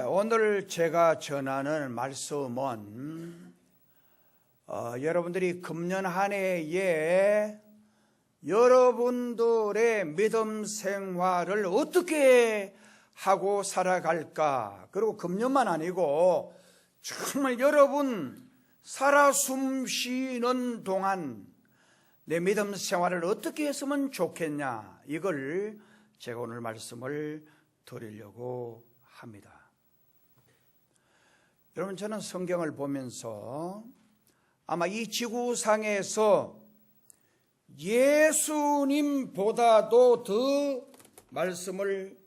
오늘 제가 전하는 말씀은 여러분들이 금년 한 해에 여러분들의 믿음 생활을 어떻게 하고 살아갈까, 그리고 금년만 아니고 정말 여러분 살아 숨 쉬는 동안 내 믿음 생활을 어떻게 했으면 좋겠냐, 이걸 제가 오늘 말씀을 드리려고 합니다. 여러분, 저는 성경을 보면서 아마 이 지구상에서 예수님보다도 더 말씀을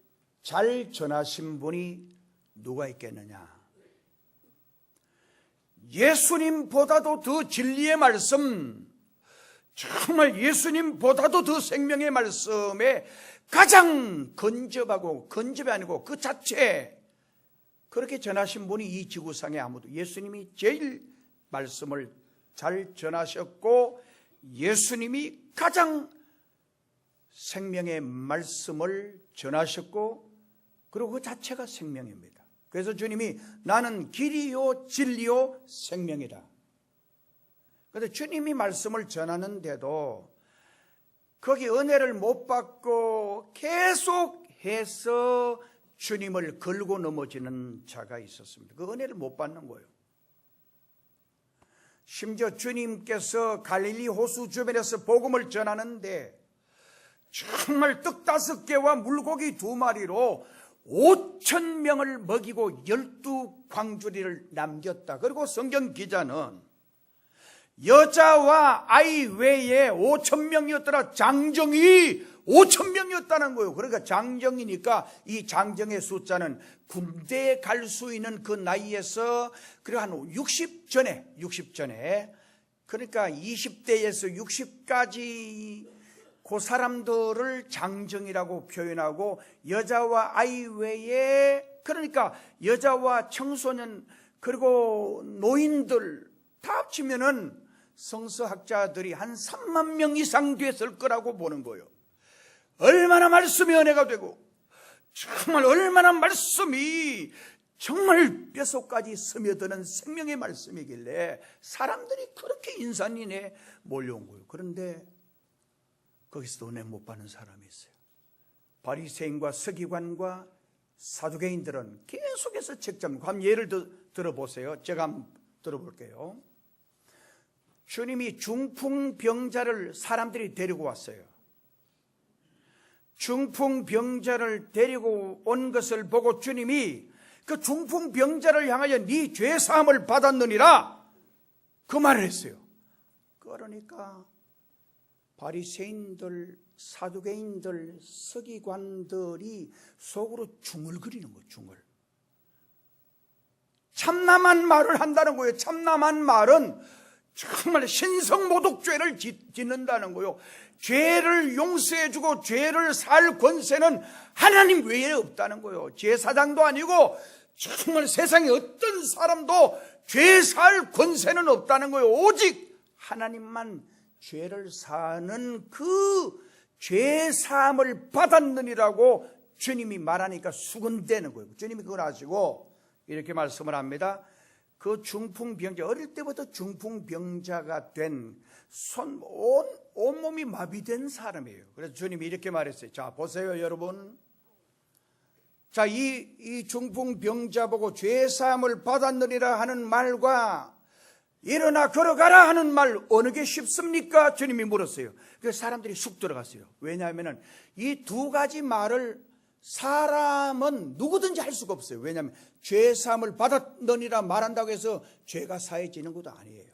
잘 전하신 분이 누가 있겠느냐? 예수님보다도 더 진리의 말씀, 정말 예수님보다도 더 생명의 말씀에 가장 근접이 아니고 그 자체 그렇게 전하신 분이 이 지구상에 아무도, 예수님이 제일 말씀을 잘 전하셨고 예수님이 가장 생명의 말씀을 전하셨고 그리고 그 자체가 생명입니다. 그래서 주님이 나는 길이요 진리요 생명이다. 그런데 주님이 말씀을 전하는데도 거기 은혜를 못 받고 계속해서 주님을 걸고 넘어지는 자가 있었습니다. 그 은혜를 못 받는 거예요. 심지어 주님께서 갈릴리 호수 주변에서 복음을 전하는데 정말 떡 5개와 물고기 2마리로 5,000명을 먹이고 12광주리를 남겼다. 그리고 성경 기자는 여자와 아이 외에 5,000명이었더라. 장정이 5,000명이었다는 거예요. 그러니까 장정이니까 이 장정의 숫자는 군대에 갈 수 있는 그 나이에서 그리고 한 60 전에 그러니까 20대에서 60까지 그 사람들을 장정이라고 표현하고 여자와 아이 외에 그러니까 여자와 청소년 그리고 노인들 다 합치면은 성서학자들이 한 3만 명 이상 됐을 거라고 보는 거예요. 얼마나 말씀이 은혜가 되고 정말 얼마나 말씀이 정말 뼛속까지 스며드는 생명의 말씀이길래 사람들이 그렇게 인산인해 몰려온 거예요. 그런데 거기서도 은혜 못 받는 사람이 있어요. 바리새인과 서기관과 사두개인들은 계속해서 책잡고, 한번 예를 들어보세요. 제가 한번 들어볼게요. 주님이 중풍병자를 사람들이 데리고 왔어요. 중풍병자를 데리고 온 것을 보고 주님이 그 중풍병자를 향하여 네 죄사함을 받았느니라 그 말을 했어요. 그러니까 바리새인들, 사두개인들, 서기관들이 속으로 중얼거리는 거예요. 참남한 말을 한다는 거예요. 참남한 말은 정말 신성모독죄를 짓는다는 거예요. 죄를 용서해주고 죄를 살 권세는 하나님 외에 없다는 거예요. 제사장도 아니고 정말 세상에 어떤 사람도 죄 살 권세는 없다는 거예요. 오직 하나님만 죄를 사는 그 죄사함을 받았느니라고 주님이 말하니까 수근대는 거예요. 주님이 그걸 아시고 이렇게 말씀을 합니다. 그 중풍병자, 어릴 때부터 중풍병자가 된 온몸이 마비된 사람이에요. 그래서 주님이 이렇게 말했어요. 자, 보세요, 여러분. 자, 이 중풍병자 보고 죄사함을 받았느니라 하는 말과 일어나 걸어가라 하는 말 어느 게 쉽습니까? 주님이 물었어요. 그래서 사람들이 쑥 들어갔어요. 왜냐하면 이 두 가지 말을 사람은 누구든지 할 수가 없어요. 왜냐하면 죄사함을 받았느니라 말한다고 해서 죄가 사해지는 것도 아니에요.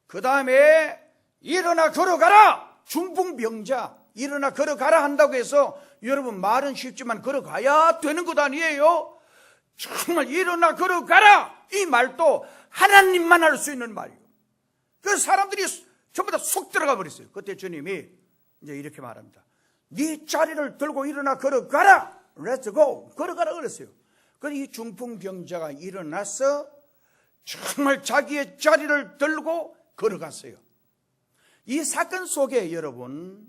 그 다음에 일어나 걸어가라! 중풍병자 일어나 걸어가라 한다고 해서 여러분 말은 쉽지만 걸어가야 되는 것 아니에요. 정말 일어나 걸어가라! 이 말도 하나님만 할 수 있는 말이에요. 그래서 사람들이 전부 다 속 들어가 버렸어요. 그때 주님이 이제 이렇게 말합니다. 네 자리를 들고 일어나 걸어가라. Let's go. 걸어가라 그랬어요. 그래서 이 중풍병자가 일어나서 정말 자기의 자리를 들고 걸어갔어요. 이 사건 속에 여러분,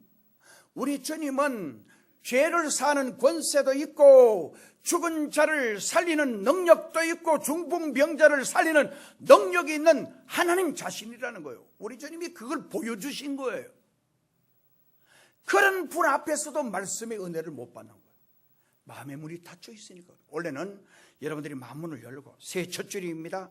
우리 주님은 죄를 사는 권세도 있고 죽은 자를 살리는 능력도 있고 중풍병자를 살리는 능력이 있는 하나님 자신이라는 거예요. 우리 주님이 그걸 보여주신 거예요. 그런 분 앞에서도 말씀의 은혜를 못 받는 거예요. 마음의 문이 닫혀 있으니까. 원래는 여러분들이 마음문을 열고 새해 첫 주일입니다.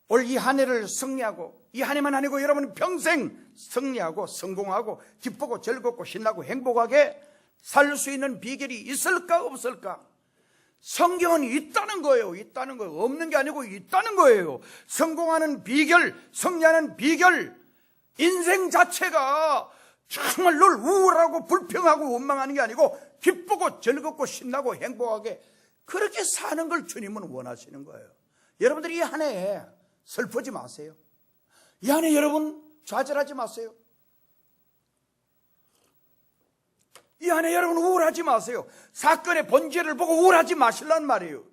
올 이 한 해를 승리하고, 이 한 해만 아니고 여러분은 평생 승리하고 성공하고 기쁘고 즐겁고 신나고 행복하게 살 수 있는 비결이 있을까 없을까? 성경은 있다는 거예요. 있다는 거예요. 없는 게 아니고 있다는 거예요. 성공하는 비결, 승리하는 비결, 인생 자체가 정말 늘 우울하고 불평하고 원망하는 게 아니고 기쁘고 즐겁고 신나고 행복하게 그렇게 사는 걸 주님은 원하시는 거예요. 여러분들이 이 한 해에 슬프지 마세요. 이 한 해 여러분 좌절하지 마세요. 이 한 해 여러분 우울하지 마세요. 사건의 본질을 보고 우울하지 마시란 말이에요.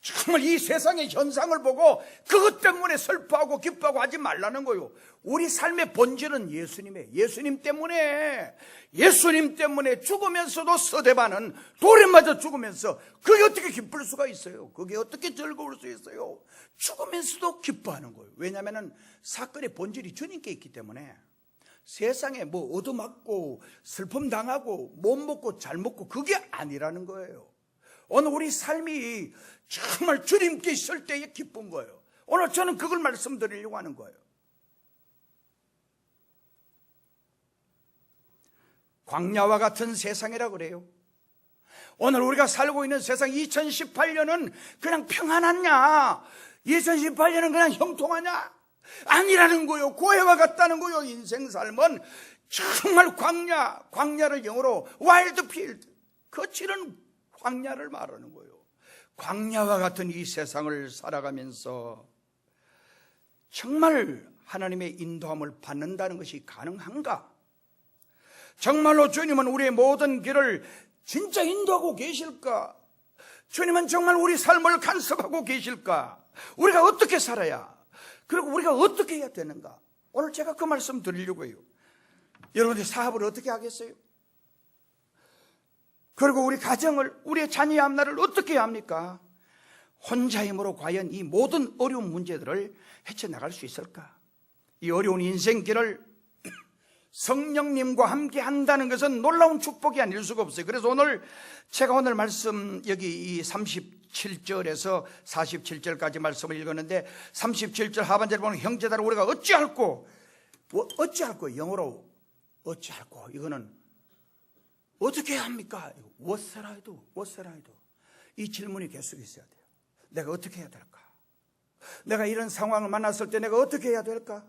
정말 이 세상의 현상을 보고 그것 때문에 슬퍼하고 기뻐하고 하지 말라는 거예요. 우리 삶의 본질은 예수님이에요. 예수님 때문에 죽으면서도 스데반은 돌에 맞아 죽으면서 그게 어떻게 기쁠 수가 있어요? 그게 어떻게 즐거울 수 있어요? 죽으면서도 기뻐하는 거예요. 왜냐하면 사건의 본질이 주님께 있기 때문에 세상에 뭐 얻어맞고 슬픔 당하고 못 먹고 잘 먹고 그게 아니라는 거예요. 오늘 우리 삶이 정말 주님께 있을 때의 기쁜 거예요. 오늘 저는 그걸 말씀드리려고 하는 거예요. 광야와 같은 세상이라 그래요. 오늘 우리가 살고 있는 세상 2018년은 그냥 평안하냐? 2018년은 그냥 형통하냐? 아니라는 거예요. 고해와 같다는 거예요. 인생 삶은 정말 광야를 영어로 와일드 필드, 거칠은 광야를 말하는 거예요. 광야와 같은 이 세상을 살아가면서 정말 하나님의 인도함을 받는다는 것이 가능한가? 정말로 주님은 우리의 모든 길을 진짜 인도하고 계실까? 주님은 정말 우리 삶을 간섭하고 계실까? 우리가 어떻게 살아야, 그리고 우리가 어떻게 해야 되는가? 오늘 제가 그 말씀 드리려고 해요. 여러분들 사업을 어떻게 하겠어요? 그리고 우리 가정을, 우리의 자녀의 앞날을 어떻게 해야 합니까? 혼자 힘으로 과연 이 모든 어려운 문제들을 헤쳐나갈 수 있을까? 이 어려운 인생길을 성령님과 함께 한다는 것은 놀라운 축복이 아닐 수가 없어요. 그래서 제가 오늘 말씀 여기 이 37절에서 47절까지 말씀을 읽었는데 37절 하반절에 보면 형제들아 우리가 어찌할꼬, 영어로 어찌할꼬, 이거는 어떻게 해야 합니까? What shall I do? 이 질문이 계속 있어야 돼요. 내가 어떻게 해야 될까? 내가 이런 상황을 만났을 때 내가 어떻게 해야 될까?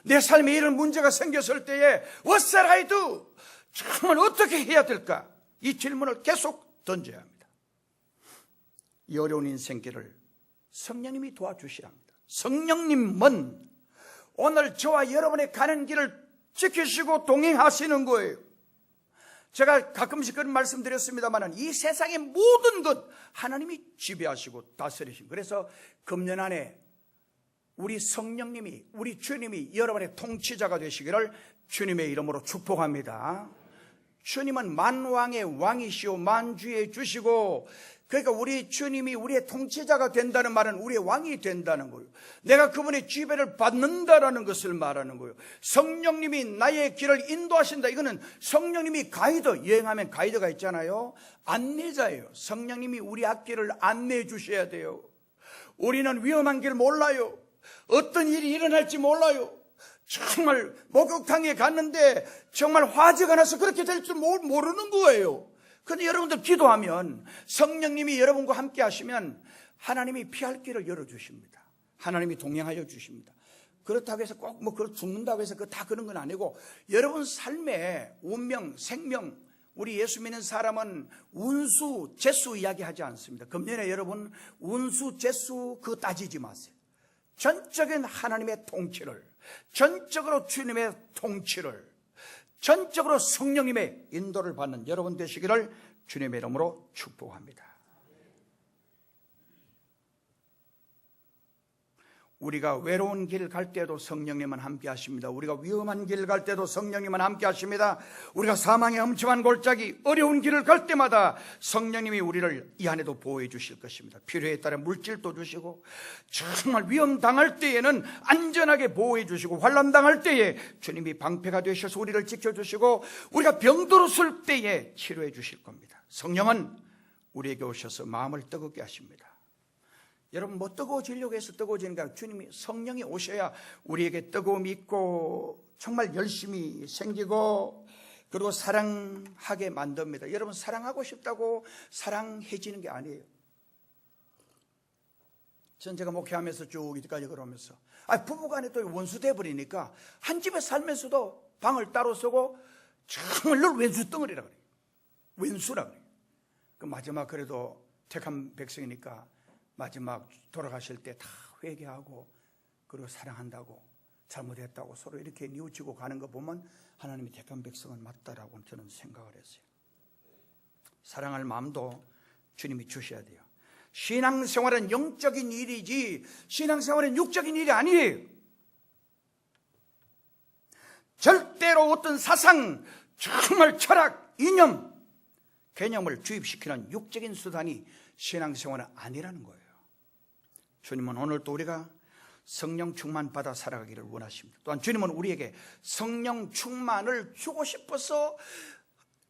내 삶에 이런 문제가 생겼을 때에 What shall I do? 정말 어떻게 해야 될까? 이 질문을 계속 던져야 합니다. 이 어려운 인생길을 성령님이 도와주셔야 합니다. 성령님은 오늘 저와 여러분의 가는 길을 지키시고 동행하시는 거예요. 제가 가끔씩 그런 말씀드렸습니다만 이 세상의 모든 것 하나님이 지배하시고 다스리신. 그래서 금년 안에 우리 성령님이, 우리 주님이 여러분의 통치자가 되시기를 주님의 이름으로 축복합니다. 주님은 만왕의 왕이시오 만주의 주시고, 그러니까 우리 주님이 우리의 통치자가 된다는 말은 우리의 왕이 된다는 거예요. 내가 그분의 지배를 받는다라는 것을 말하는 거예요. 성령님이 나의 길을 인도하신다. 이거는 성령님이 가이드, 여행하면 가이드가 있잖아요. 안내자예요. 성령님이 우리 앞길을 안내해 주셔야 돼요. 우리는 위험한 길 몰라요. 어떤 일이 일어날지 몰라요. 정말 목욕탕에 갔는데 정말 화재가 나서 그렇게 될 줄 모르는 거예요. 그런데 여러분들 기도하면 성령님이 여러분과 함께 하시면 하나님이 피할 길을 열어주십니다. 하나님이 동행하여 주십니다. 그렇다고 해서 꼭 죽는다고 해서 다 그런 건 아니고, 여러분 삶의 운명, 생명, 우리 예수 믿는 사람은 운수, 재수 이야기하지 않습니다. 금년에 여러분 운수, 재수 그거 따지지 마세요. 전적인 하나님의 통치를, 전적으로 주님의 통치를, 전적으로 성령님의 인도를 받는 여러분 되시기를 주님의 이름으로 축복합니다. 우리가 외로운 길 갈 때도 성령님은 함께 하십니다. 우리가 위험한 길 갈 때도 성령님은 함께 하십니다. 우리가 사망의 엄침한 골짜기 어려운 길을 갈 때마다 성령님이 우리를 이 안에도 보호해 주실 것입니다. 필요에 따라 물질도 주시고, 정말 위험 당할 때에는 안전하게 보호해 주시고, 환난 당할 때에 주님이 방패가 되셔서 우리를 지켜주시고, 우리가 병들었을 때에 치료해 주실 겁니다. 성령은 우리에게 오셔서 마음을 뜨겁게 하십니다. 여러분, 뭐 뜨거워지려고 해서 뜨거워지는가? 주님이, 성령이 오셔야 우리에게 뜨거움이 있고 정말 열심히 생기고, 그리고 사랑하게 만듭니다. 여러분, 사랑하고 싶다고 사랑해지는 게 아니에요. 전 제가 목회하면서 쭉 이때까지 그러면서, 부부간에 또 원수돼 버리니까 한 집에 살면서도 방을 따로 쓰고 정말 늘 왼수덩어리라 그래요. 왼수라 그래요. 그 마지막 그래도 택한 백성이니까 마지막 돌아가실 때 다 회개하고, 그리고 사랑한다고, 잘못했다고 서로 이렇게 뉘우치고 가는 거 보면 하나님이 택한 백성은 맞다라고 저는 생각을 했어요. 사랑할 마음도 주님이 주셔야 돼요. 신앙생활은 영적인 일이지 신앙생활은 육적인 일이 아니에요. 절대로 어떤 사상, 정말 철학, 이념, 개념을 주입시키는 육적인 수단이 신앙생활은 아니라는 거예요. 주님은 오늘 또 우리가 성령 충만 받아 살아가기를 원하십니다. 또한 주님은 우리에게 성령 충만을 주고 싶어서,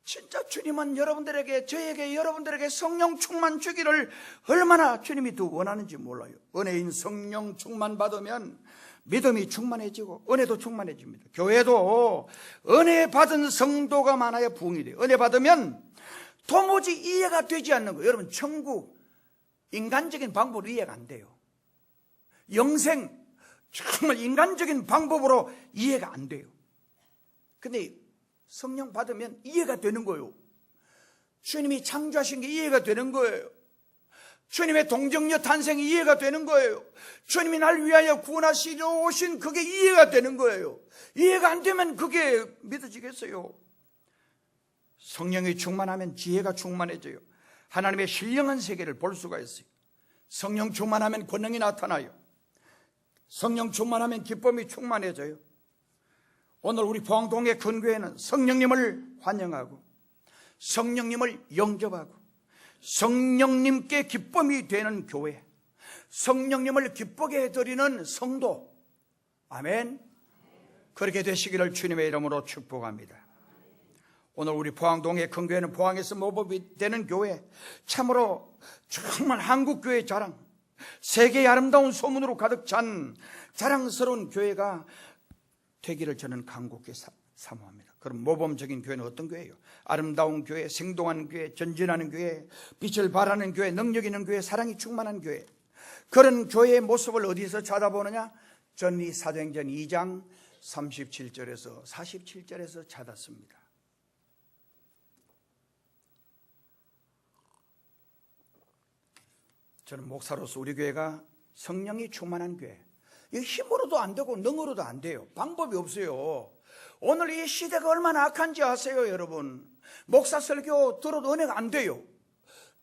진짜 주님은 여러분들에게, 저에게, 여러분들에게 성령 충만 주기를 얼마나 주님이 더 원하는지 몰라요. 은혜인 성령 충만 받으면 믿음이 충만해지고 은혜도 충만해집니다. 교회도 은혜 받은 성도가 많아야 부흥이 돼요. 은혜 받으면 도무지 이해가 되지 않는 거예요. 여러분, 천국 인간적인 방법으로 이해가 안 돼요. 영생 정말 인간적인 방법으로 이해가 안 돼요. 근데 성령 받으면 이해가 되는 거예요. 주님이 창조하신 게 이해가 되는 거예요. 주님의 동정녀 탄생이 이해가 되는 거예요. 주님이 날 위하여 구원하시려 오신 그게 이해가 되는 거예요. 이해가 안 되면 그게 믿어지겠어요? 성령이 충만하면 지혜가 충만해져요. 하나님의 신령한 세계를 볼 수가 있어요. 성령 충만하면 권능이 나타나요. 성령 충만하면 기쁨이 충만해져요. 오늘 우리 포항동의 근교에는 성령님을 환영하고 성령님을 영접하고 성령님께 기쁨이 되는 교회, 성령님을 기쁘게 해드리는 성도, 아멘, 그렇게 되시기를 주님의 이름으로 축복합니다. 오늘 우리 포항동의 근교에는 포항에서 모범이 되는 교회, 참으로 정말 한국교회의 자랑, 세계의 아름다운 소문으로 가득 찬 자랑스러운 교회가 되기를 저는 간곡히 사모합니다. 그럼 모범적인 교회는 어떤 교회예요? 아름다운 교회, 생동한 교회, 전진하는 교회, 빛을 발하는 교회, 능력 있는 교회, 사랑이 충만한 교회. 그런 교회의 모습을 어디서 찾아보느냐? 전이 사도행전 2장 37절에서 47절에서 찾았습니다. 저는 목사로서 우리 교회가 성령이 충만한 교회, 이 힘으로도 안 되고 능으로도 안 돼요. 방법이 없어요. 오늘 이 시대가 얼마나 악한지 아세요, 여러분? 목사 설교 들어도 은혜가 안 돼요.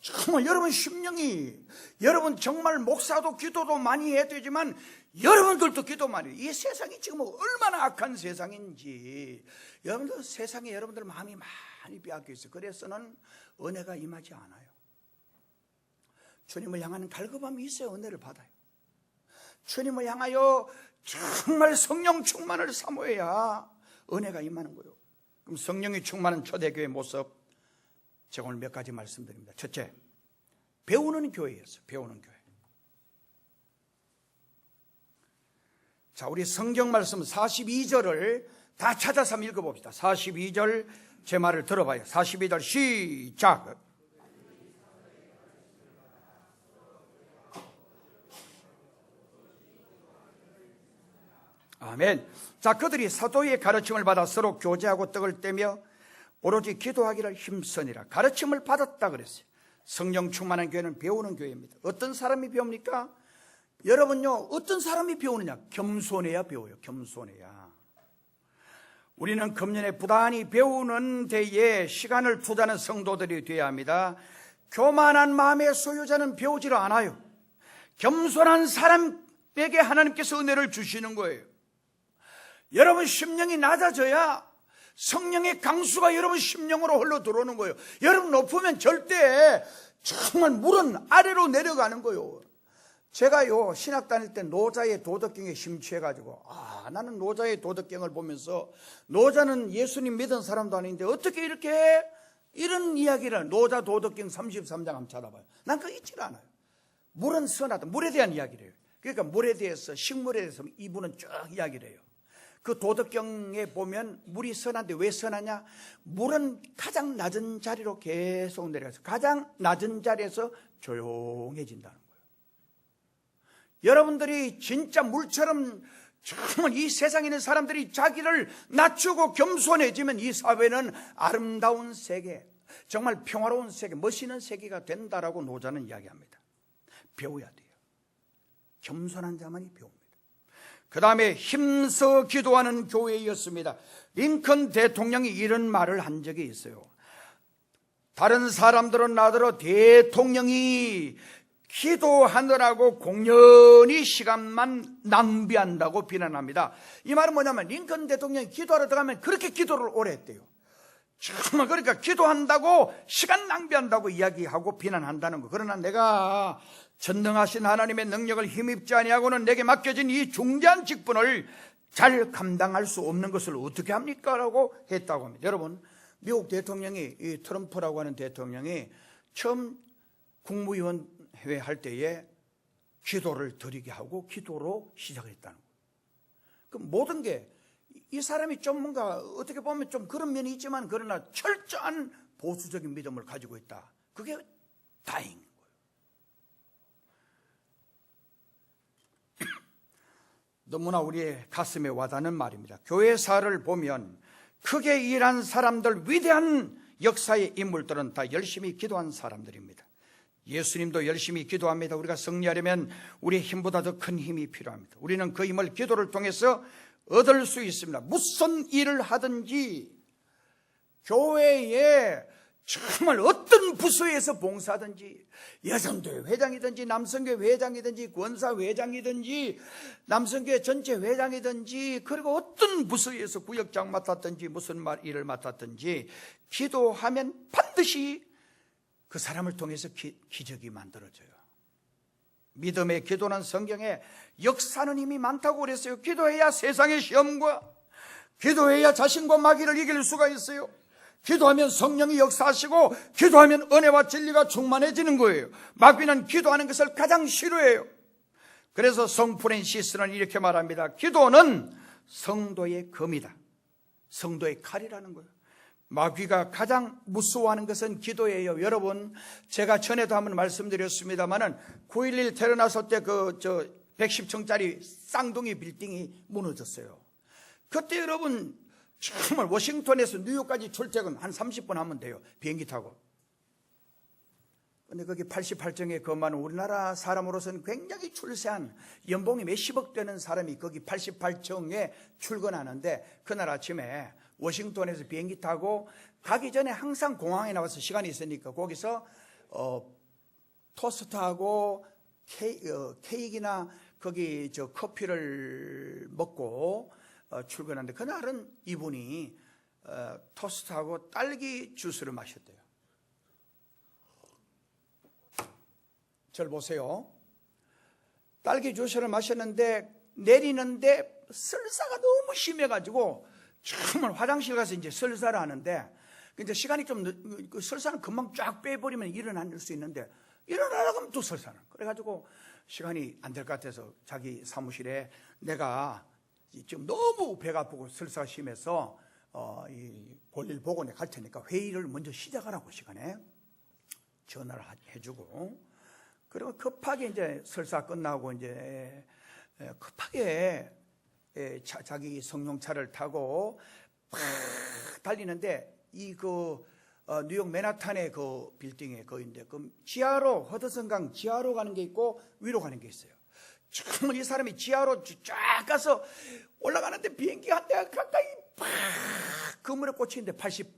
정말 여러분 심령이, 여러분 정말 목사도 기도도 많이 해야 되지만 여러분들도 기도 많이 해요. 이 세상이 지금 얼마나 악한 세상인지 여러분들, 세상에 여러분들 마음이 많이 빼앗겨 있어요. 그래서는 은혜가 임하지 않아요. 주님을 향하는 갈급함이 있어야 은혜를 받아요. 주님을 향하여 정말 성령 충만을 사모해야 은혜가 임하는 거예요. 그럼 성령이 충만한 초대교회의 모습, 제가 오늘 몇 가지 말씀드립니다. 첫째, 배우는 교회였어요. 배우는 교회. 자, 우리 성경 말씀 42절을 다 찾아서 한번 읽어봅시다. 42절 제 말을 들어봐요. 42절 시작. 아멘. 자, 그들이 사도의 가르침을 받아 서로 교제하고 떡을 떼며 오로지 기도하기를 힘쓰니라. 가르침을 받았다 그랬어요. 성령 충만한 교회는 배우는 교회입니다. 어떤 사람이 배웁니까? 여러분요, 어떤 사람이 배우느냐? 겸손해야 배워요. 겸손해야. 우리는 금년에 부단히 배우는 데에 시간을 투자하는 성도들이 되어야 합니다. 교만한 마음의 소유자는 배우지를 않아요. 겸손한 사람, 내게 하나님께서 은혜를 주시는 거예요. 여러분 심령이 낮아져야 성령의 강수가 여러분 심령으로 흘러 들어오는 거예요. 여러분 높으면 절대 정말 물은 아래로 내려가는 거예요. 제가요 신학 다닐 때 노자의 도덕경에 심취해가지고 나는 노자의 도덕경을 보면서 노자는 예수님 믿은 사람도 아닌데 어떻게 이렇게 이런 이야기를 노자 도덕경 33장 한번 찾아봐요. 난 그거 있질 않아요. 물은 선하다. 물에 대한 이야기를 해요. 그러니까 물에 대해서 식물에 대해서 이분은 쭉 이야기를 해요. 그 도덕경에 보면 물이 선한데 왜 선하냐? 물은 가장 낮은 자리로 계속 내려가서 가장 낮은 자리에서 조용해진다는 거예요. 여러분들이 진짜 물처럼 정말 이 세상에 있는 사람들이 자기를 낮추고 겸손해지면 이 사회는 아름다운 세계, 정말 평화로운 세계, 멋있는 세계가 된다라고 노자는 이야기합니다. 배워야 돼요. 겸손한 자만이 배웁니다. 그 다음에 힘써 기도하는 교회였습니다. 링컨 대통령이 이런 말을 한 적이 있어요. 다른 사람들은 나더러 대통령이 기도하느라고 공연히 시간만 낭비한다고 비난합니다. 이 말은 뭐냐면 링컨 대통령이 기도하러 들어가면 그렇게 기도를 오래 했대요. 정말 그러니까 기도한다고 시간 낭비한다고 이야기하고 비난한다는 거. 그러나 내가 전능하신 하나님의 능력을 힘입지 아니하고는 내게 맡겨진 이 중대한 직분을 잘 감당할 수 없는 것을 어떻게 합니까? 라고 했다고 합니다. 여러분, 미국 대통령이 이 트럼프라고 하는 대통령이 처음 국무위원회 할 때에 기도를 드리게 하고 기도로 시작을 했다는 거예요. 그 모든 게 이 사람이 좀 뭔가 어떻게 보면 좀 그런 면이 있지만 그러나 철저한 보수적인 믿음을 가지고 있다. 그게 다행인 거예요. 너무나 우리의 가슴에 와닿는 말입니다. 교회사를 보면 크게 일한 사람들, 위대한 역사의 인물들은 다 열심히 기도한 사람들입니다. 예수님도 열심히 기도합니다. 우리가 승리하려면 우리의 힘보다 더 큰 힘이 필요합니다. 우리는 그 힘을 기도를 통해서 얻을 수 있습니다. 무슨 일을 하든지 교회에 정말 어떤 부서에서 봉사하든지 여성교회 회장이든지 남성교회 회장이든지 권사회장이든지 남성교회 전체 회장이든지 그리고 어떤 부서에서 구역장 맡았든지 무슨 일을 맡았든지 기도하면 반드시 그 사람을 통해서 기적이 만들어져요. 믿음의 기도는 성경에 역사는 이미 많다고 그랬어요. 기도해야 세상의 시험과 기도해야 자신과 마귀를 이길 수가 있어요. 기도하면 성령이 역사하시고 기도하면 은혜와 진리가 충만해지는 거예요. 마귀는 기도하는 것을 가장 싫어해요. 그래서 성 프란시스는 이렇게 말합니다. 기도는 성도의 검이다. 성도의 칼이라는 거예요. 마귀가 가장 무서워하는 것은 기도예요. 여러분, 제가 전에도 한번 말씀드렸습니다마는 9.11 테러 났을 때 110층짜리 쌍둥이 빌딩이 무너졌어요. 그때 여러분 정말 워싱턴에서 뉴욕까지 출퇴근 한 30분 하면 돼요. 비행기 타고. 근데 거기 88층의 건물은 우리나라 사람으로서는 굉장히 출세한 연봉이 몇십억 되는 사람이 거기 88층에 출근하는데 그날 아침에 워싱턴에서 비행기 타고 가기 전에 항상 공항에 나와서 시간이 있으니까 거기서 토스트하고 케이크나 거기 커피를 먹고 출근하는데 그날은 이분이 토스트하고 딸기 주스를 마셨대요. 저를 보세요. 딸기 주스를 마셨는데 내리는데 설사가 너무 심해가지고 정말 화장실 가서 이제 설사를 하는데 근데 시간이 좀 설사는 금방 쫙 빼버리면 일어날 수 있는데 일어나려고 하면 또 설사는 그래가지고 시간이 안 될 것 같아서 자기 사무실에 내가 지금 너무 배가 아프고 설사가 심해서 볼일 보고 내가 갈 테니까 회의를 먼저 시작하라고 시간에 전화를 해주고 그리고 급하게 이제 설사 끝나고 이제 급하게 자기 성룡차를 타고 팍 달리는데 뉴욕 맨하탄의 그 빌딩에 거인데 그 지하로 허드슨강 지하로 가는 게 있고 위로 가는 게 있어요. 정말 이 사람이 지하로 쫙 가서 올라가는데 비행기 한 대가 가까이 팍 그물에 꽂히는데 80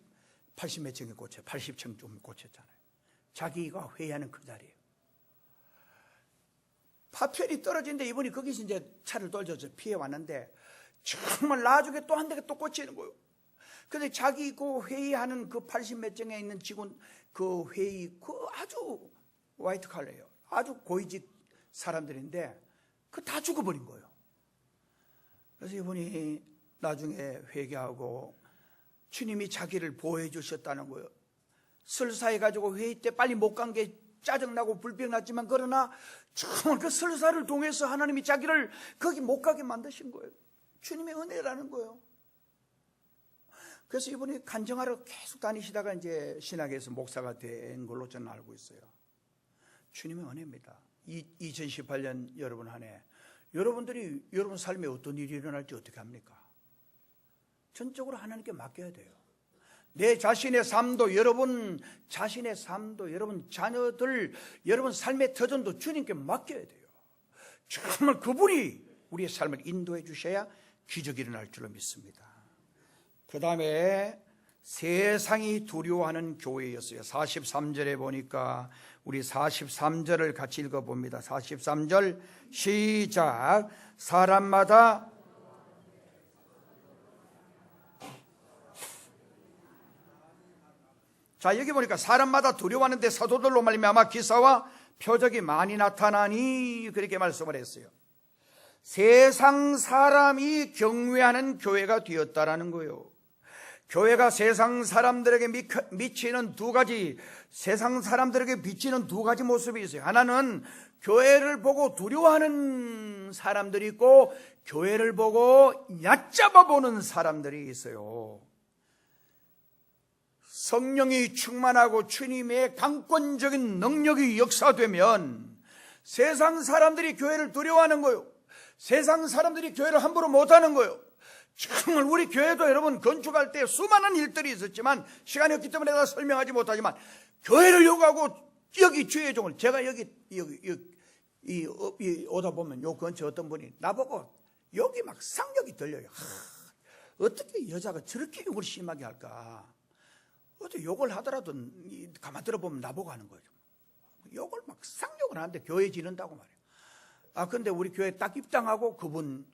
몇 층에 꽂혀요. 80층 좀 꽂혔잖아요. 자기가 회의하는 그 자리예요. 파편이 떨어진데 이분이 거기서 이제 차를 돌려서 피해 왔는데 정말 나중에 또 한 대가 또 꽂히는 거예요. 근데 자기 그 회의하는 그 80몇 정에 있는 직원 그 회의 그 아주 화이트 칼라예요. 아주 고위직 사람들인데 그 다 죽어버린 거예요. 그래서 이분이 나중에 회개하고 주님이 자기를 보호해 주셨다는 거예요. 설사해가지고 회의 때 빨리 못 간 게 짜증나고 불평났지만 그러나 정말 그 설사를 통해서 하나님이 자기를 거기 못 가게 만드신 거예요. 주님의 은혜라는 거예요. 그래서 이분이 간증하러 계속 다니시다가 이제 신학에서 목사가 된 걸로 저는 알고 있어요. 주님의 은혜입니다. 2018년 여러분 한 해 여러분들이 여러분 삶에 어떤 일이 일어날지 어떻게 합니까? 전적으로 하나님께 맡겨야 돼요. 내 자신의 삶도 여러분 자신의 삶도 여러분 자녀들 여러분 삶의 터전도 주님께 맡겨야 돼요. 정말 그분이 우리의 삶을 인도해 주셔야 기적이 일어날 줄로 믿습니다. 그 다음에 세상이 두려워하는 교회였어요. 43절에 보니까 우리 43절을 같이 읽어봅니다. 43절 시작. 사람마다 자, 여기 보니까 사람마다 두려워하는데 사도들로 말미암아 기사와 표적이 많이 나타나니 그렇게 말씀을 했어요. 세상 사람이 경외하는 교회가 되었다라는 거예요. 교회가 세상 사람들에게 미치는 두 가지, 세상 사람들에게 비치는 두 가지 모습이 있어요. 하나는 교회를 보고 두려워하는 사람들이 있고 교회를 보고 얕잡아 보는 사람들이 있어요. 성령이 충만하고 주님의 강권적인 능력이 역사되면 세상 사람들이 교회를 두려워하는 거예요. 세상 사람들이 교회를 함부로 못하는 거예요. 정말 우리 교회도 여러분 건축할 때 수많은 일들이 있었지만 시간이 없기 때문에 다 설명하지 못하지만 교회를 요구하고 여기 주의 종을 제가 여기 오다 보면 요 근처 어떤 분이 나보고 여기 막 상력이 들려요. 어떻게 여자가 저렇게 욕을 심하게 할까? 어떻게 욕을 하더라도 가만 들어보면 나보고 하는 거예요. 욕을 막 쌍욕을 하는데 교회 지른다고 말이에요. 아 근데 우리 교회 딱 입당하고 그분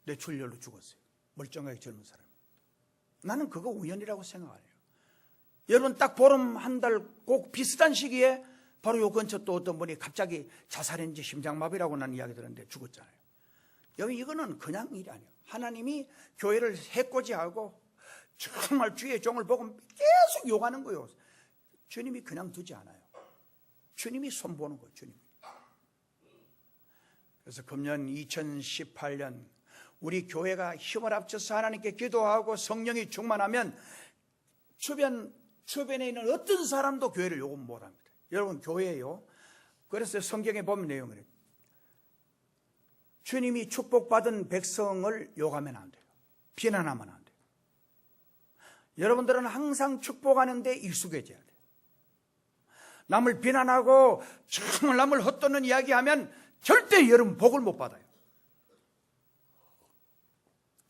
뇌출혈로 죽었어요. 멀쩡하게 젊은 사람. 나는 그거 우연이라고 생각해요. 여러분 딱 보름 한 달 꼭 비슷한 시기에 바로 요 근처 또 어떤 분이 갑자기 자살했는지 심장마비라고 나는 이야기 들었는데 죽었잖아요. 여기 이거는 그냥 일이 아니에요. 하나님이 교회를 해코지하고 정말 주의 종을 보고 계속 욕하는 거예요. 주님이 그냥 두지 않아요. 주님이 손보는 거예요. 주님이. 그래서 금년 2018년 우리 교회가 힘을 합쳐서 하나님께 기도하고 성령이 충만하면 주변에 있는 어떤 사람도 교회를 욕은 못합니다. 여러분 교회예요. 그래서 성경에 보면 내용을 주님이 축복받은 백성을 욕하면 안 돼요. 비난하면 안 돼요. 여러분들은 항상 축복하는데 익숙해져야 돼요. 남을 비난하고 정말 남을 헛되는 이야기하면 절대 여러분 복을 못 받아요.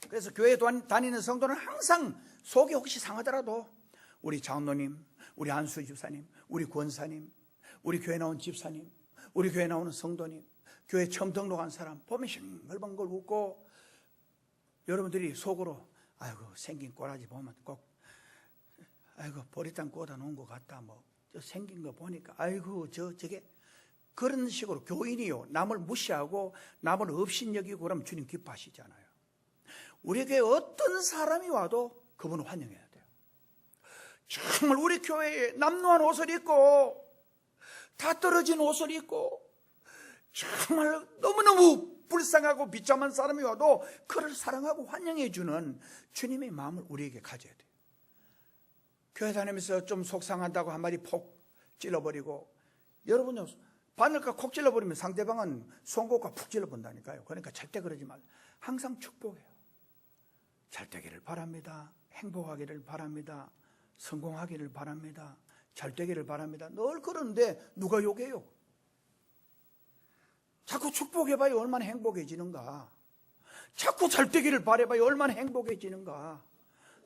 그래서 교회 다니는 성도는 항상 속이 혹시 상하더라도 우리 장로님, 우리 안수 집사님, 우리 권사님, 우리 교회 나온 집사님, 우리 교회 나오는 성도님, 교회 처음 등록한 사람 보면 싱글벙글 웃고 여러분들이 속으로 아이고 생긴 꼬라지 보면 꼭 아이고 보리탕 꽂아 놓은 것 같다 뭐 생긴 거 보니까 아이고 저게 그런 식으로 교인이요 남을 무시하고 남을 업신여기고 그러면 주님 기뻐하시잖아요. 우리에게 어떤 사람이 와도 그분을 환영해야 돼요. 정말 우리 교회에 남루한 옷을 입고 다 떨어진 옷을 입고 정말 너무너무 불쌍하고 비참한 사람이 와도 그를 사랑하고 환영해 주는 주님의 마음을 우리에게 가져야 돼요. 교회 다니면서 좀 속상하다고 한마디 폭 찔러버리고 여러분요 바늘과 콕 찔러버리면 상대방은 송곳과 푹 찔러본다니까요. 그러니까 절대 그러지 말고 항상 축복해요. 잘 되기를 바랍니다. 행복하기를 바랍니다. 성공하기를 바랍니다. 잘 되기를 바랍니다. 늘 그러는데 누가 욕해요? 자꾸 축복해봐야 얼마나 행복해지는가. 자꾸 잘 되기를 바라봐야 얼마나 행복해지는가.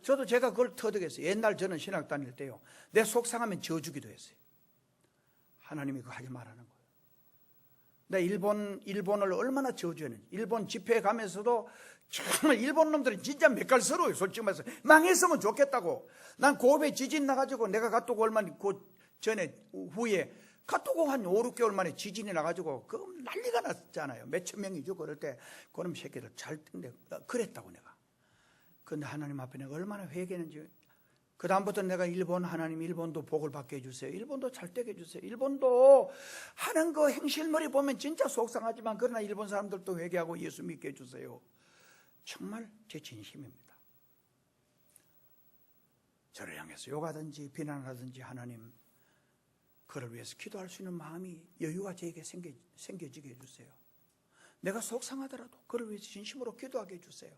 저도 제가 그걸 터득했어요. 옛날 저는 신학 다닐 때요 내 속상하면 져주기도 했어요. 하나님이 그거 하지 말라는 거예요. 나 일본을 얼마나 저주했는지. 일본 집회에 가면서도 정말 일본 놈들은 진짜 맥갈스러워요. 솔직히 말해서 망했으면 좋겠다고. 난 고베 지진 나가지고 내가 갔다 오고 얼마 후에 갔다 오고 한 5, 6개월 만에 지진이 나가지고 그 난리가 났잖아요. 몇천 명이죠. 그럴 때 그놈 새끼들 잘 텐데 그랬다고 내가. 근데 하나님 앞에 내가 얼마나 회개했는지. 그 다음부터 내가 하나님 일본도 복을 받게 해주세요. 일본도 잘 되게 해주세요. 일본도 하는 거 행실머리 보면 진짜 속상하지만 그러나 일본 사람들도 회개하고 예수 믿게 해주세요. 정말 제 진심입니다. 저를 향해서 욕하든지 비난하든지 하나님 그를 위해서 기도할 수 있는 마음이 여유가 저에게 생겨지게 해주세요. 내가 속상하더라도 그를 위해서 진심으로 기도하게 해주세요.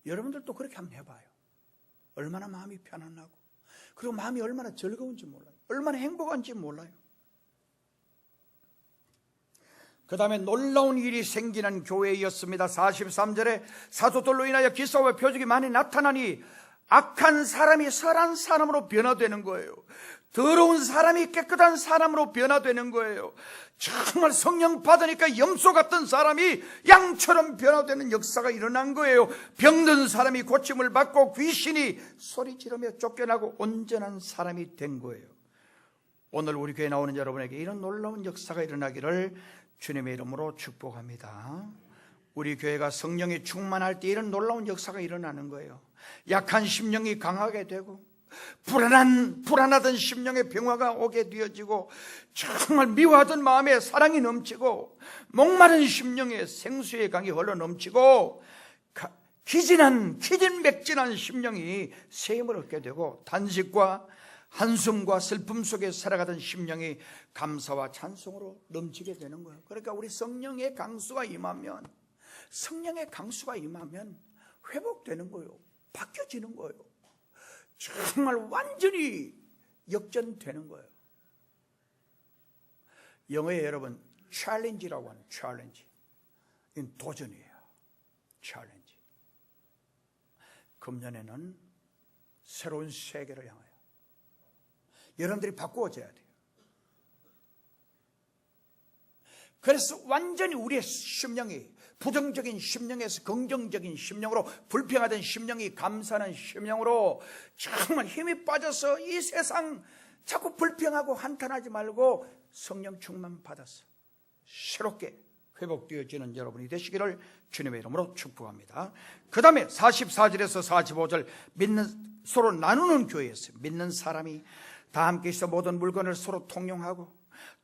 여러분들도 그렇게 한번 해봐요. 얼마나 마음이 편안하고 그리고 마음이 얼마나 즐거운지 몰라요. 얼마나 행복한지 몰라요. 그 다음에 놀라운 일이 생기는 교회였습니다. 43절에 사도들로 인하여 기사와 표적이 많이 나타나니 악한 사람이 선한 사람으로 변화되는 거예요. 더러운 사람이 깨끗한 사람으로 변화되는 거예요. 정말 성령 받으니까 염소 같은 사람이 양처럼 변화되는 역사가 일어난 거예요. 병든 사람이 고침을 받고 귀신이 소리 지르며 쫓겨나고 온전한 사람이 된 거예요. 오늘 우리 교회에 나오는 여러분에게 이런 놀라운 역사가 일어나기를 주님의 이름으로 축복합니다. 우리 교회가 성령이 충만할 때 이런 놀라운 역사가 일어나는 거예요. 약한 심령이 강하게 되고 불안하던 심령의 평화가 오게 되어지고 정말 미워하던 마음에 사랑이 넘치고 목마른 심령에 생수의 강이 흘러 넘치고 기진맥진한 심령이 새 힘을 얻게 되고 단식과 한숨과 슬픔 속에 살아가던 심령이 감사와 찬송으로 넘치게 되는 거예요. 그러니까 우리 성령의 강수가 임하면 회복되는 거예요. 바뀌어지는 거예요. 정말 완전히 역전되는 거예요. 영어에 여러분 챌린지라고 하는 챌린지. 이건 도전이에요. 챌린지. 금년에는 새로운 세계를 향하여 여러분들이 바꾸어져야 돼요. 그래서 완전히 우리의 심령이 부정적인 심령에서 긍정적인 심령으로, 불평하던 심령이 감사하는 심령으로 정말 힘이 빠져서 이 세상 자꾸 불평하고 한탄하지 말고 성령 충만 받아서 새롭게 회복되어지는 여러분이 되시기를 주님의 이름으로 축복합니다. 그 다음에 44절에서 45절 서로 나누는 교회였어요. 믿는 사람이 다 함께 있어 모든 물건을 서로 통용하고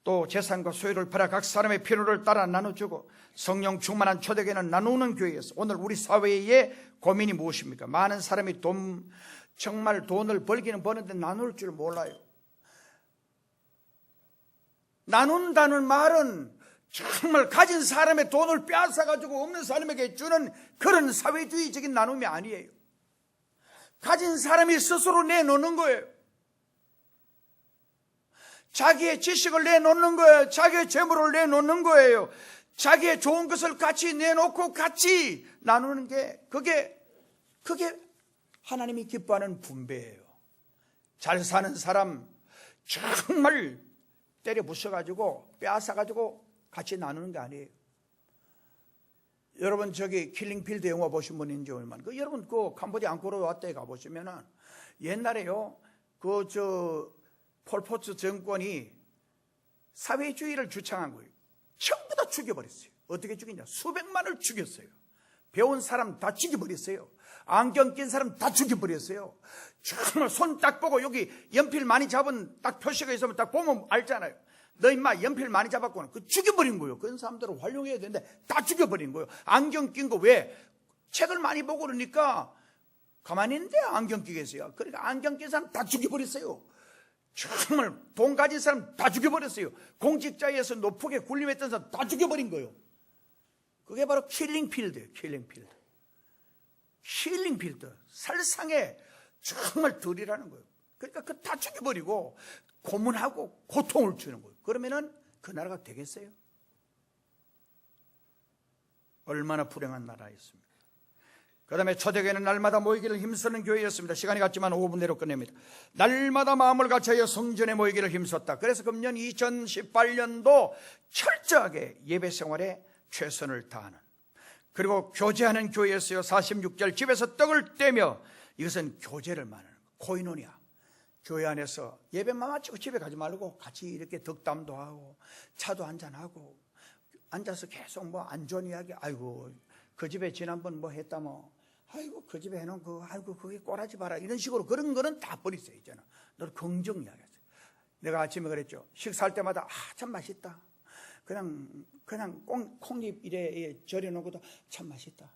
또 재산과 소유를 팔아 각 사람의 필요를 따라 나눠주고 성령 충만한 초대교회는 나누는 교회였어요. 오늘 우리 사회의 고민이 무엇입니까? 많은 사람이 정말 돈을 벌기는 버는데 나눌 줄 몰라요. 나눈다는 말은 정말 가진 사람의 돈을 빼앗아가지고 없는 사람에게 주는 그런 사회주의적인 나눔이 아니에요. 가진 사람이 스스로 내놓는 거예요. 자기의 지식을 내놓는 거예요. 자기의 재물을 내놓는 거예요. 자기의 좋은 것을 같이 내놓고 같이 나누는 게 그게 하나님이 기뻐하는 분배예요. 잘 사는 사람 정말 때려 부숴가지고 빼앗아가지고 같이 나누는 게 아니에요. 여러분 저기 킬링필드 영화 보신 분인지 얼마나 여러분 그 캄보디아 앙코르 와트에 가보시면은 옛날에요 폴포트 정권이 사회주의를 주창한 거예요. 전부 다 죽여버렸어요. 어떻게 죽였냐? 수백만을 죽였어요. 배운 사람 다 죽여버렸어요. 안경 낀 사람 다 죽여버렸어요. 정말 손 딱 보고 여기 연필 많이 잡은 딱 표시가 있으면 딱 보면 알잖아요. 너 임마 연필 많이 잡았구나. 그 죽여버린 거예요. 그런 사람들을 활용해야 되는데 다 죽여버린 거예요. 안경 낀 거 왜? 책을 많이 보고 그러니까 가만히 있는데 안경 끼겠어요. 그러니까 안경 낀 사람 다 죽여버렸어요. 정말 돈 가진 사람 다 죽여버렸어요. 공직자에서 높게 군림했던 사람 다 죽여버린 거예요. 그게 바로 킬링필드예요. 킬링필드. 살상에 정말 덜이라는 거예요. 그러니까 그 다 죽여버리고 고문하고 고통을 주는 거예요. 그러면은 그 나라가 되겠어요? 얼마나 불행한 나라였습니까? 그 다음에 초대교회는 날마다 모이기를 힘쓰는 교회였습니다. 시간이 갔지만 5분 내로 끝냅니다. 날마다 마음을 같이하여 성전에 모이기를 힘썼다. 그래서 금년 2018년도 철저하게 예배 생활에 최선을 다하는, 그리고 교제하는 교회였어요. 46절 집에서 떡을 떼며, 이것은 교제를 말하는 코이노니아. 교회 안에서 예배만 마치고 집에 가지 말고 같이 이렇게 덕담도 하고 차도 한잔하고 앉아서 계속 뭐 안 좋은 이야기, 아이고 그 집에 지난번 뭐 했다, 뭐 아이고 그 집에 해놓은 그, 아이고 그게 꼬라지 봐라, 이런 식으로 그런 거는 다 버리세요. 이제는 너 긍정 이야기하세요. 내가 아침에 그랬죠. 식사할 때마다 참 맛있다, 그냥 콩잎 이래 절여놓고도 참 맛있다,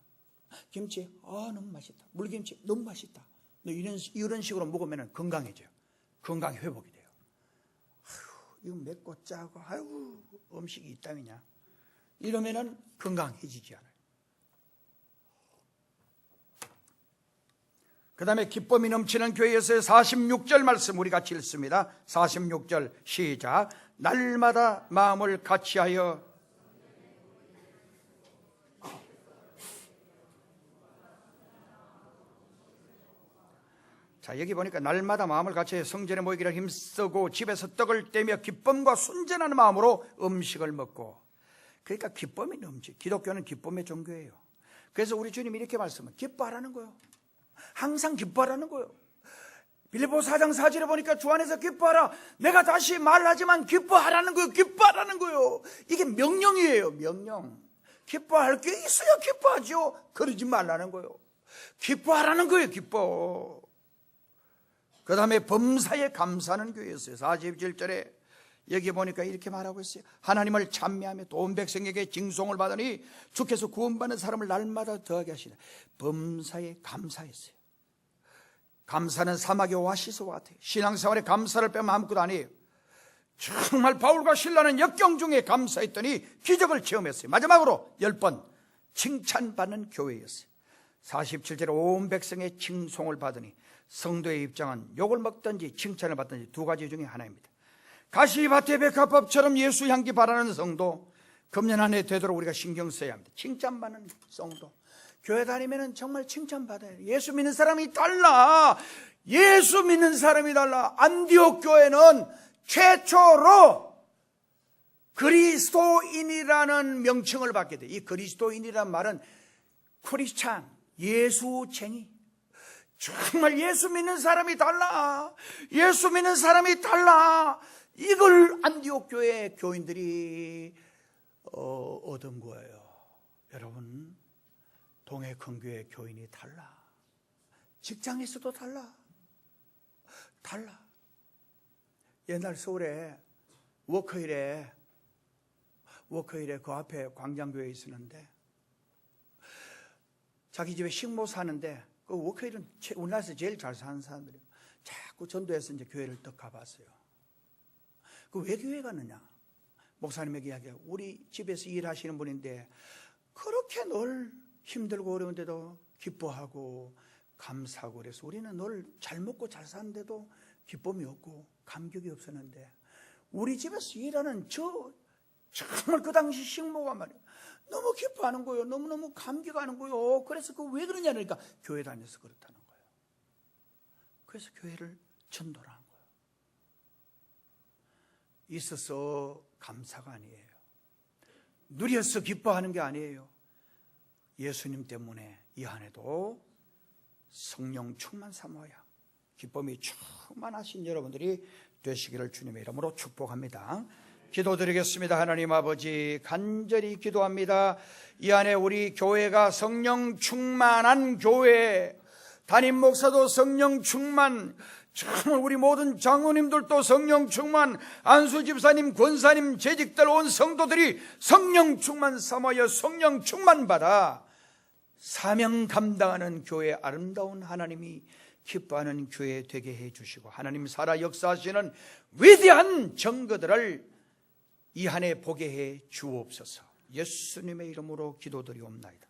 김치 너무 맛있다, 물김치 너무 맛있다, 이런 식으로 먹으면 건강해져요. 건강 회복이 돼요. 아유, 이거 맵고 짜고, 아유 음식이 이따위냐, 이러면은 건강해지지 않아요. 그 다음에 기쁨이 넘치는 교회에서의 46절 말씀 우리 같이 읽습니다. 46절 시작. 날마다 마음을 같이하여 자, 여기 보니까 날마다 마음을 같이 성전에 모이기를 힘쓰고 집에서 떡을 떼며 기쁨과 순전한 마음으로 음식을 먹고. 그러니까 기쁨이 넘치. 기독교는 기쁨의 종교예요. 그래서 우리 주님이 이렇게 말씀을 기뻐하라는 거예요. 항상 기뻐하라는 거예요. 빌립보 4장 4절에 보니까 주 안에서 기뻐하라. 내가 다시 말하지만 기뻐하라는 거예요. 기뻐하라는 거예요. 이게 명령이에요. 명령. 기뻐할 게 있어야 기뻐하죠. 그러지 말라는 거예요. 기뻐하라는 거예요. 기뻐. 그 다음에 범사에 감사하는 교회였어요. 47절에 여기 보니까 이렇게 말하고 있어요. 하나님을 찬미하며 또 온 백성에게 징송을 받으니 주께서 구원받는 사람을 날마다 더하게 하시네. 범사에 감사했어요. 감사는 사막의 오아시스와 같아요. 신앙생활에 감사를 빼면 아무것도 아니에요. 정말 바울과 신라는 역경 중에 감사했더니 기적을 체험했어요. 마지막으로 10번 칭찬받는 교회였어요. 47절에 온 백성의 칭송을 받으니 성도의 입장은 욕을 먹든지 칭찬을 받든지 두 가지 중에 하나입니다. 가시밭의 백합법처럼 예수 향기 바라는 성도, 금년 한 해 되도록 우리가 신경 써야 합니다. 칭찬받는 성도. 교회 다니면 정말 칭찬받아요. 예수 믿는 사람이 달라. 예수 믿는 사람이 달라. 안디옥 교회는 최초로 그리스도인이라는 명칭을 받게 돼요. 이 그리스도인이라는 말은 크리스찬, 예수쟁이. 정말 예수 믿는 사람이 달라. 예수 믿는 사람이 달라. 이걸 안디옥 교회 교인들이 얻은 거예요. 여러분, 동해 큰교회 교인이 달라. 직장에서도 달라. 옛날 서울에 워커힐에 그 앞에 광장교회 있었는데, 자기 집에 식모 사는데, 그 워커힐은 우리나라에서 제일 잘 사는 사람들이에요. 자꾸 전도해서 이제 교회를 딱 가봤어요. 그 왜 교회 갔느냐? 목사님에게 이야기하고, 우리 집에서 일하시는 분인데 그렇게 늘 힘들고 어려운데도 기뻐하고 감사하고, 그래서 우리는 늘 잘 먹고 잘 사는데도 기쁨이 없고 감격이 없었는데, 우리 집에서 일하는 정말 그 당시 식모가 말이에요, 너무 기뻐하는 거예요. 너무너무 감격하는 거예요. 그래서 그 왜 그러냐 그러니까 교회 다녀서 그렇다는 거예요. 그래서 교회를 전도를 한 거예요. 있어서 감사가 아니에요. 누려서 기뻐하는 게 아니에요. 예수님 때문에 이 한 해도 성령 충만 사모하여 기쁨이 충만하신 여러분들이 되시기를 주님의 이름으로 축복합니다. 기도드리겠습니다. 하나님 아버지, 간절히 기도합니다. 이 안에 우리 교회가 성령 충만한 교회, 담임 목사도 성령 충만, 정말 우리 모든 장로님들도 성령 충만, 안수 집사님, 권사님, 재직들 온 성도들이 성령 충만 삼아여 성령 충만 받아 사명 감당하는 교회, 아름다운 하나님이 기뻐하는 교회 되게 해주시고, 하나님 살아 역사하시는 위대한 증거들을 이 한 해 보게 해 주옵소서. 예수님의 이름으로 기도드리옵나이다.